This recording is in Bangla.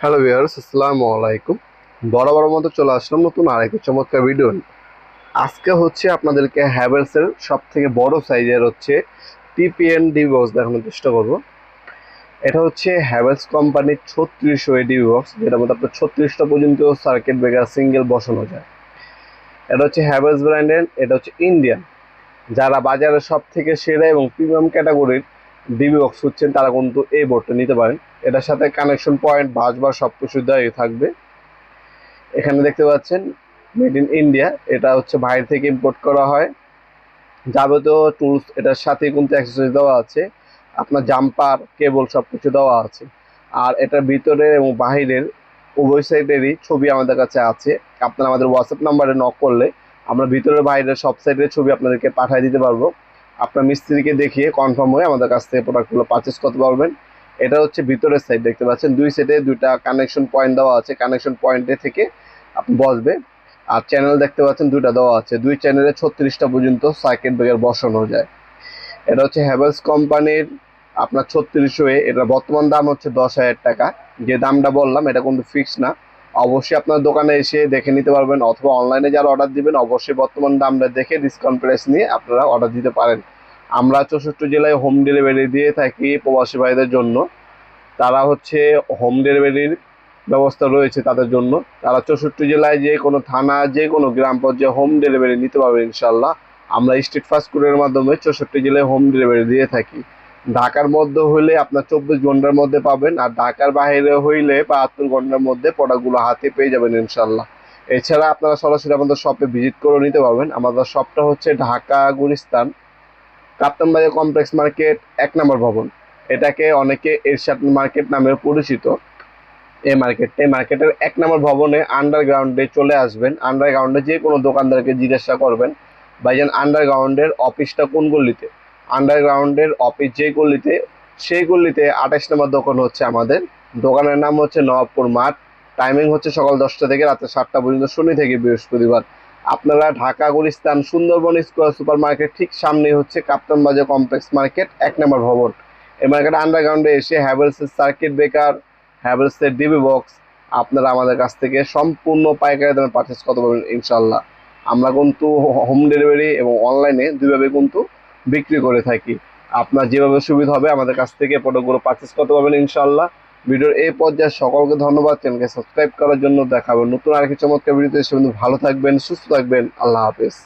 হ্যালো ভিউয়ার্স, আসসালামু আলাইকুম। বরাবর মতো চলে আসলাম নতুন আরেকটি চমৎকার ভিডিও নিয়ে। আজকে হচ্ছে আপনাদেরকে হ্যাভেলসের সব থেকে বড় সাইজের হচ্ছে টিপিএন ডিবি বক্স দেখানোর চেষ্টা করব। এটা হচ্ছে হ্যাভেলস কোম্পানির 3600 ডিবি বক্স, যেটার মধ্যে আপনার 36টা পর্যন্ত সার্কিট ব্রেকার সিঙ্গেল বসানো যায়। এটা হচ্ছে হ্যাভেলস ব্র্যান্ডের, এটা হচ্ছে ইন্ডিয়ান। যারা বাজারে সব থেকে সেরা এবং প্রিমিয়াম ক্যাটাগরির ডিবি বক্স হচ্ছেন তারা কিন্তু এই বোর্ডটা নিতে পারেন। এটার সাথে কানেকশন পয়েন্ট, বাসবার সব কিছু দেওয়াই থাকবে। এখানে দেখতে পাচ্ছেন মেড ইন ইন্ডিয়া, এটা হচ্ছে বাইরে থেকে ইম্পোর্ট করা হয়। যাবতীয় টুলস এটার সাথে কিন্তু অ্যাক্সেসরিজ দেওয়া আছে, আপনার জাম্পার কেবল সব কিছু দেওয়া আছে। আর এটার ভিতরে এবং বাহিরের উভয় সাইডেরই ছবি আমাদের কাছে আছে। আপনারা আমাদের হোয়াটসঅ্যাপ নাম্বারে নক করলে আমরা ভিতরের বাইরের সব সাইডের ছবি আপনাদেরকে পাঠিয়ে দিতে পারবো। আপনার মিস্ত্রিকে দেখিয়ে কনফার্ম হয়ে আমাদের কাছ থেকে প্রোডাক্টগুলো পারচেস করতে পারবেন। এটা হচ্ছে ভিতরের সাইড, দেখতে পাচ্ছেন দুই সাইডে দুইটা কানেকশন পয়েন্ট দেওয়া আছে। কানেকশন পয়েন্টে থেকে আপনি বসবে। আর চ্যানেল দেখতে পাচ্ছেন দুইটা দেওয়া আছে, দুই চ্যানেলে 36টা পর্যন্ত সার্কিট ব্রেকার বসানো যায়। এটা হচ্ছে হ্যাভেলস কোম্পানির আপনার 3600 এ, এটা বর্তমান দাম হচ্ছে 10,000 টাকা। যে দামটা বললাম এটা কিন্তু ফিক্স না, অবশ্যই আপনার দোকানে এসে দেখে নিতে পারবেন, অথবা অনলাইনে যারা অর্ডার দিবেন অবশ্যই বর্তমান দামটা দেখে ডিসকাউন্ট প্রাইস নিয়ে আপনারা অর্ডার দিতে পারেন। আমরা 64 জেলায় হোম ডেলিভারি দিয়ে থাকি প্রবাসী ভাইদের জন্য। তারা হচ্ছে হোম ডেলিভারির ব্যবস্থা রয়েছে তাদের জন্য। তারা 64 জেলায় যে কোনো থানা, যে কোনো গ্রাম পর্যায়ে হোম ডেলিভারি নিতে পারবে ইনশাল্লাহ। আমরা স্ট্রিট ফাস্ট ফুডের মাধ্যমে 64 জেলায় হোম ডেলিভারি দিয়ে থাকি। ঢাকার মধ্যে হইলে আপনার 24 ঘন্টার মধ্যে পাবেন, আর ঢাকার বাইরে হইলে 72 ঘন্টার মধ্যে প্রোডাক্টগুলো হাতে পেয়ে যাবেন ইনশাল্লাহ। এছাড়া আপনারা সরাসরি আমাদের শপে ভিজিট করে নিতে পারবেন। আমাদের শপটা হচ্ছে ঢাকা গুলিস্তান কাপ্তান বাজার কমপ্লেক্স মার্কেট 1 নম্বর ভবন। এটাকে অনেকে এরশাদ মার্কেট নামে পরিচিত। এই মার্কেটের 1 নম্বর ভবনে আন্ডারগ্রাউন্ডে চলে আসবেন। আন্ডারগ্রাউন্ডে যে কোনো দোকানদারকে জিজ্ঞাসা করবেন ভাইজান আন্ডারগ্রাউন্ডের অফিসটা কোন গল্লিতে। আন্ডারগ্রাউন্ডের অফিস যে গল্লিতে, সেই গল্লিতে 28 নম্বর দোকান হচ্ছে আমাদের। দোকানের নাম হচ্ছে নবাবপুর মাঠ। টাইমিং হচ্ছে সকাল 10টা থেকে রাতে 7টা পর্যন্ত, শনি থেকে বৃহস্পতিবার। আপনারা Dhaka Gulistan Sundarban square super market ঠিক সামনেই হচ্ছে কাপ্তান বাজার কমপ্লেক্স মার্কেট 1 নম্বর ভবন। এই মার্কেট আন্ডারগ্রাউন্ডে এসে হ্যাভেলসের সার্কিট ব্রেকার, হ্যাভেলসের ডিবি বক্স আপনারা আমাদের কাছ থেকে সম্পূর্ণ পাইকারি দামে পারচেস করতে পারবেন ইনশাল্লাহ। আমরা কিন্তু হোম ডেলিভারি এবং অনলাইনে দুইভাবে কিন্তু বিক্রি করে থাকি। আপনার যেভাবে সুবিধা হবে আমাদের কাছ থেকে প্রোডাক্টগুলো পারচেস করতে পারবেন ইনশাল্লাহ। ভিডিওর এই পর্যায়ে সকলকে ধন্যবাদ। চ্যানেলকে সাবস্ক্রাইব করার জন্য। দেখাবেন নতুন আরেকটি চমৎকার ভিডিওতে। সে ভালো থাকবেন, সুস্থ থাকবেন। আল্লাহ হাফেজ।